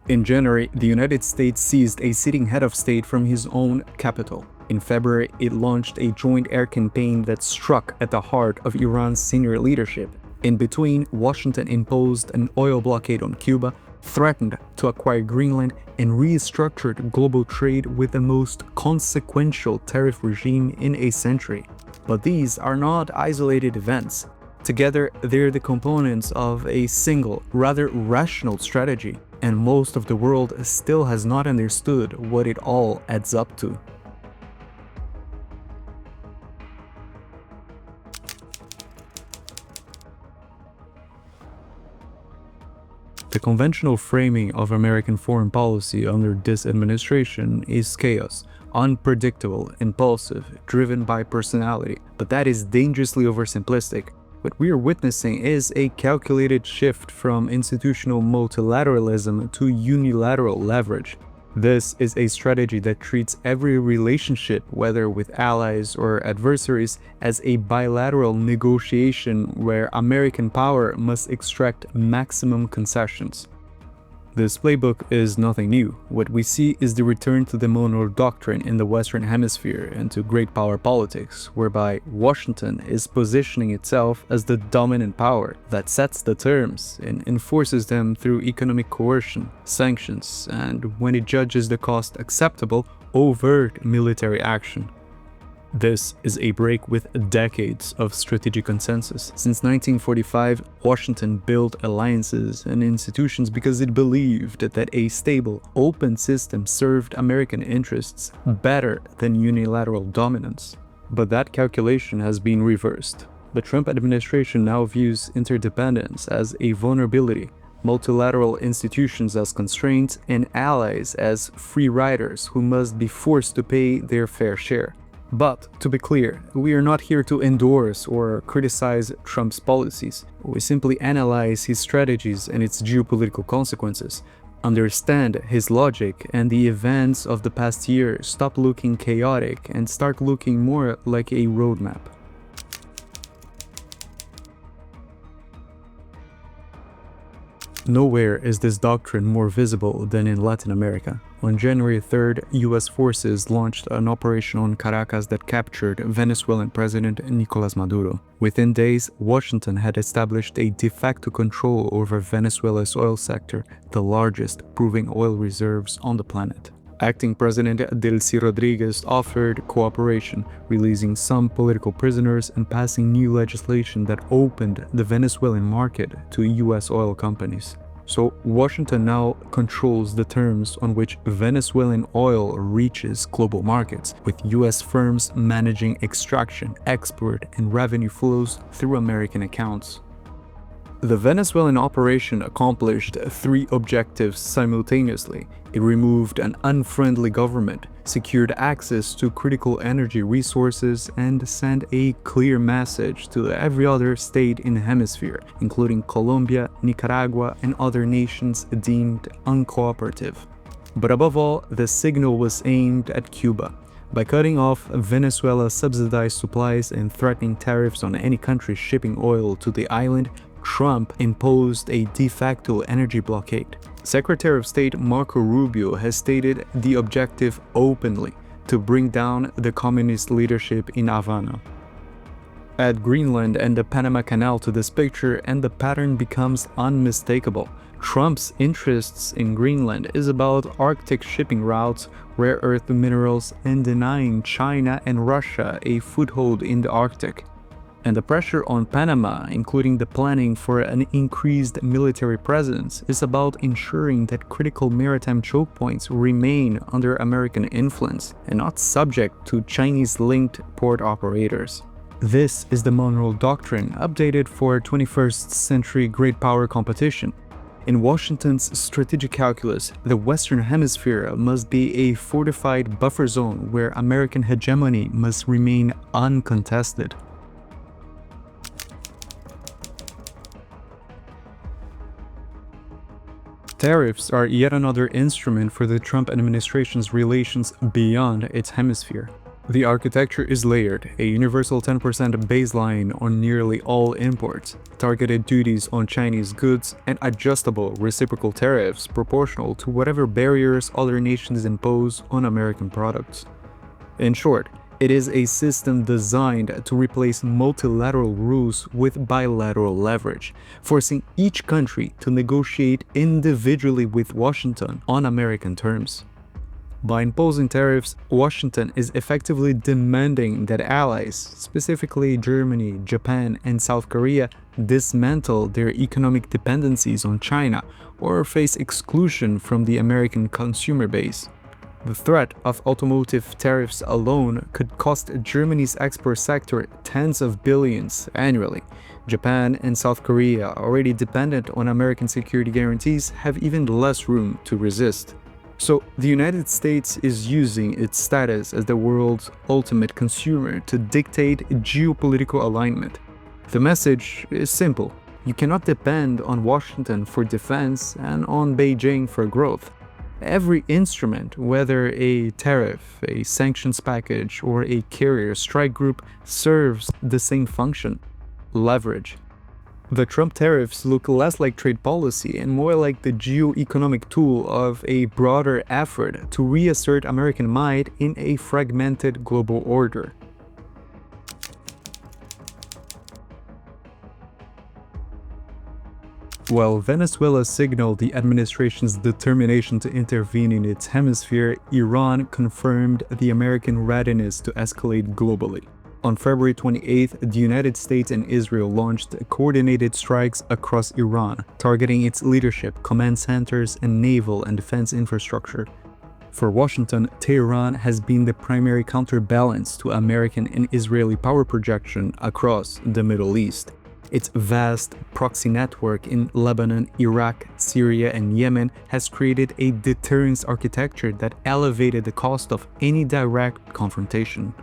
In January, the United States seized a sitting head of state from his own capital. In February, it launched a joint air campaign that struck at the heart of Iran's senior leadership. In between, Washington imposed an oil blockade on Cuba, threatened to acquire Greenland, and restructured global trade with the most consequential tariff regime in a century. But these are not isolated events. Together, they're the components of a single, rather rational strategy, and most of the world still has not understood what it all adds up to. The conventional framing of American foreign policy under this administration is chaos, unpredictable, impulsive, driven by personality. But that is dangerously oversimplistic. What we are witnessing is a calculated shift from institutional multilateralism to unilateral leverage. This is a strategy that treats every relationship, whether with allies or adversaries, as a bilateral negotiation where American power must extract maximum concessions. This playbook is nothing new. What we see is the return to the Monroe Doctrine in the Western Hemisphere and to great power politics, whereby Washington is positioning itself as the dominant power that sets the terms and enforces them through economic coercion, sanctions, and, when it judges the cost acceptable, overt military action. This is a break with decades of strategic consensus. Since 1945, Washington built alliances and institutions because it believed that a stable, open system served American interests better than unilateral dominance. But that calculation has been reversed. The Trump administration now views interdependence as a vulnerability, multilateral institutions as constraints, and allies as free riders who must be forced to pay their fair share. But, to be clear, we are not here to endorse or criticize Trump's policies. We simply analyze his strategies and its geopolitical consequences, understand his logic, and the events of the past year stop looking chaotic and start looking more like a roadmap. Nowhere is this doctrine more visible than in Latin America. On January 3rd, US forces launched an operation on Caracas that captured Venezuelan President Nicolás Maduro. Within days, Washington had established a de facto control over Venezuela's oil sector, the largest proving oil reserves on the planet. Acting President Delcy Rodriguez offered cooperation, releasing some political prisoners and passing new legislation that opened the Venezuelan market to US oil companies. So Washington now controls the terms on which Venezuelan oil reaches global markets, with US firms managing extraction, export, and revenue flows through American accounts. The Venezuelan operation accomplished three objectives simultaneously. It removed an unfriendly government, secured access to critical energy resources, and sent a clear message to every other state in the hemisphere, including Colombia, Nicaragua, and other nations deemed uncooperative. But above all, the signal was aimed at Cuba. By cutting off Venezuela's subsidized supplies and threatening tariffs on any country shipping oil to the island, Trump imposed a de facto energy blockade. Secretary of State Marco Rubio has stated the objective openly: to bring down the communist leadership in Havana. Add Greenland and the Panama Canal to this picture and the pattern becomes unmistakable. Trump's interests in Greenland is about Arctic shipping routes, rare earth minerals, and denying China and Russia a foothold in the Arctic. And the pressure on Panama, including the planning for an increased military presence, is about ensuring that critical maritime choke points remain under American influence and not subject to Chinese-linked port operators. This is the Monroe Doctrine, updated for 21st century great power competition. In Washington's strategic calculus, the Western Hemisphere must be a fortified buffer zone where American hegemony must remain uncontested. Tariffs are yet another instrument for the Trump administration's relations beyond its hemisphere. The architecture is layered, a universal 10% baseline on nearly all imports, targeted duties on Chinese goods, and adjustable reciprocal tariffs proportional to whatever barriers other nations impose on American products. In short, it is a system designed to replace multilateral rules with bilateral leverage, forcing each country to negotiate individually with Washington on American terms. By imposing tariffs, Washington is effectively demanding that allies, specifically Germany, Japan, and South Korea, dismantle their economic dependencies on China or face exclusion from the American consumer base. The threat of automotive tariffs alone could cost Germany's export sector tens of billions annually. Japan and South Korea, already dependent on American security guarantees, have even less room to resist. So, the United States is using its status as the world's ultimate consumer to dictate geopolitical alignment. The message is simple. You cannot depend on Washington for defense and on Beijing for growth. Every instrument, whether a tariff, a sanctions package, or a carrier strike group, serves the same function: leverage. The Trump tariffs look less like trade policy and more like the geo-economic tool of a broader effort to reassert American might in a fragmented global order. While Venezuela signaled the administration's determination to intervene in its hemisphere, Iran confirmed the American readiness to escalate globally. On February 28th, the United States and Israel launched coordinated strikes across Iran, targeting its leadership, command centers, and naval and defense infrastructure. For Washington, Tehran has been the primary counterbalance to American and Israeli power projection across the Middle East. Its vast proxy network in Lebanon, Iraq, Syria, and Yemen has created a deterrence architecture that elevated the cost of any direct confrontation.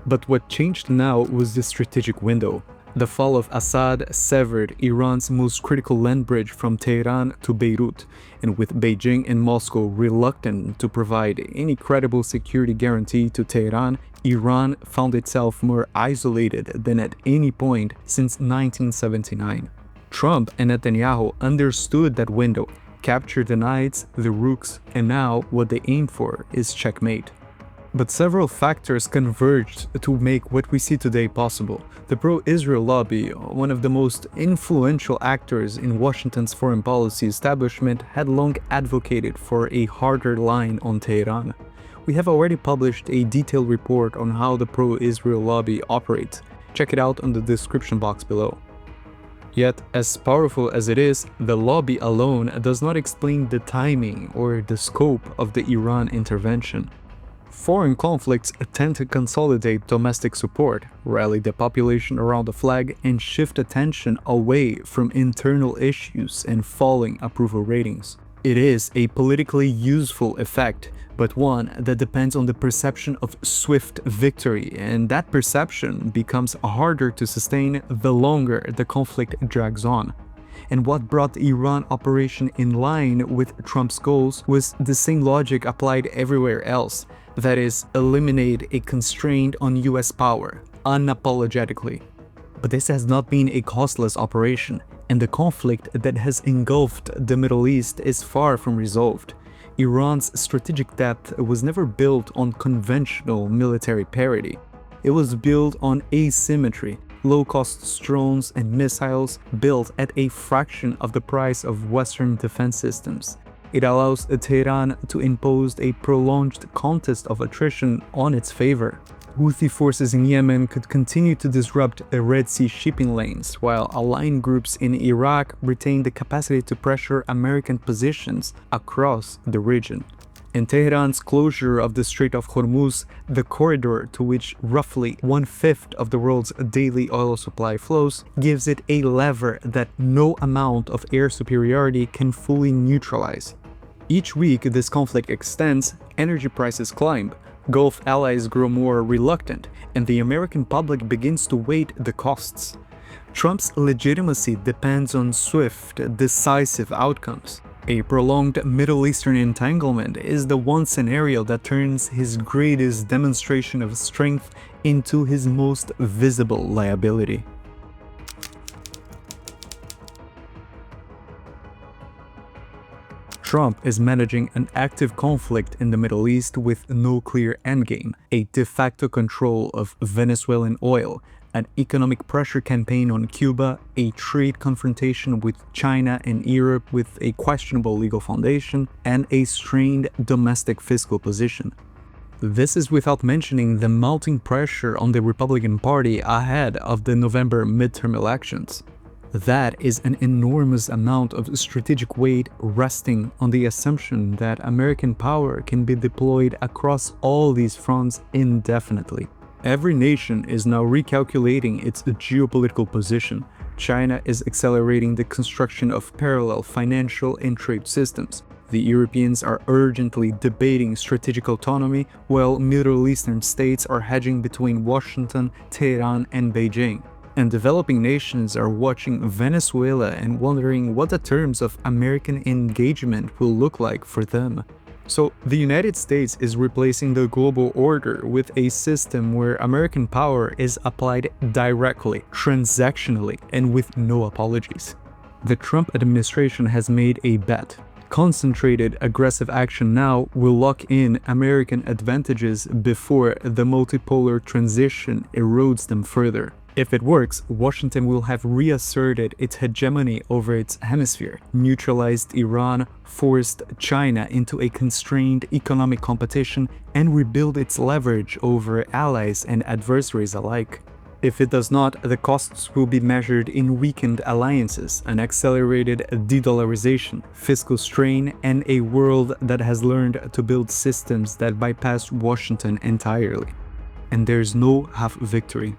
But what changed now was the strategic window. The fall of Assad severed Iran's most critical land bridge from Tehran to Beirut, and with Beijing and Moscow reluctant to provide any credible security guarantee to Tehran, Iran found itself more isolated than at any point since 1979. Trump and Netanyahu understood that window, captured the knights, the rooks, and now what they aim for is checkmate. But several factors converged to make what we see today possible. The pro-Israel lobby, one of the most influential actors in Washington's foreign policy establishment, had long advocated for a harder line on Tehran. We have already published a detailed report on how the pro-Israel lobby operates. Check it out on the description box below. Yet, as powerful as it is, the lobby alone does not explain the timing or the scope of the Iran intervention. Foreign conflicts tend to consolidate domestic support, rally the population around the flag, and shift attention away from internal issues and falling approval ratings. It is a politically useful effect, but one that depends on the perception of swift victory, and that perception becomes harder to sustain the longer the conflict drags on. And what brought the Iran operation in line with Trump's goals was the same logic applied everywhere else. That is, eliminate a constraint on US power, unapologetically. But this has not been a costless operation, and the conflict that has engulfed the Middle East is far from resolved. Iran's strategic depth was never built on conventional military parity. It was built on asymmetry, low-cost drones and missiles built at a fraction of the price of Western defense systems. It allows Tehran to impose a prolonged contest of attrition on its favor. Houthi forces in Yemen could continue to disrupt Red Sea shipping lanes, while aligned groups in Iraq retain the capacity to pressure American positions across the region. And Tehran's closure of the Strait of Hormuz, the corridor to which roughly 1/5 of the world's daily oil supply flows, gives it a lever that no amount of air superiority can fully neutralize. Each week this conflict extends, energy prices climb, Gulf allies grow more reluctant, and the American public begins to weight the costs. Trump's legitimacy depends on swift, decisive outcomes. A prolonged Middle Eastern entanglement is the one scenario that turns his greatest demonstration of strength into his most visible liability. Trump is managing an active conflict in the Middle East with no clear endgame, a de facto control of Venezuelan oil, an economic pressure campaign on Cuba, a trade confrontation with China and Europe with a questionable legal foundation, and a strained domestic fiscal position. This is without mentioning the mounting pressure on the Republican Party ahead of the November midterm elections. That is an enormous amount of strategic weight resting on the assumption that American power can be deployed across all these fronts indefinitely. Every nation is now recalculating its geopolitical position. China is accelerating the construction of parallel financial and trade systems. The Europeans are urgently debating strategic autonomy, while Middle Eastern states are hedging between Washington, Tehran, and Beijing. And developing nations are watching Venezuela and wondering what the terms of American engagement will look like for them. So the United States is replacing the global order with a system where American power is applied directly, transactionally, and with no apologies. The Trump administration has made a bet. Concentrated, aggressive action now will lock in American advantages before the multipolar transition erodes them further. If it works, Washington will have reasserted its hegemony over its hemisphere, neutralized Iran, forced China into a constrained economic competition, and rebuild its leverage over allies and adversaries alike. If it does not, the costs will be measured in weakened alliances, an accelerated de-dollarization, fiscal strain, and a world that has learned to build systems that bypass Washington entirely. And there's no half victory.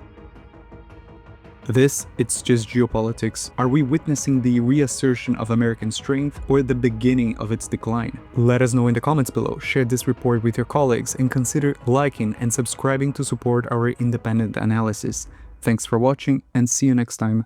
It's just geopolitics. Are we witnessing the reassertion of American strength or the beginning of its decline? Let us know in the comments below, share this report with your colleagues, and consider liking and subscribing to support our independent analysis. Thanks for watching, and see you next time.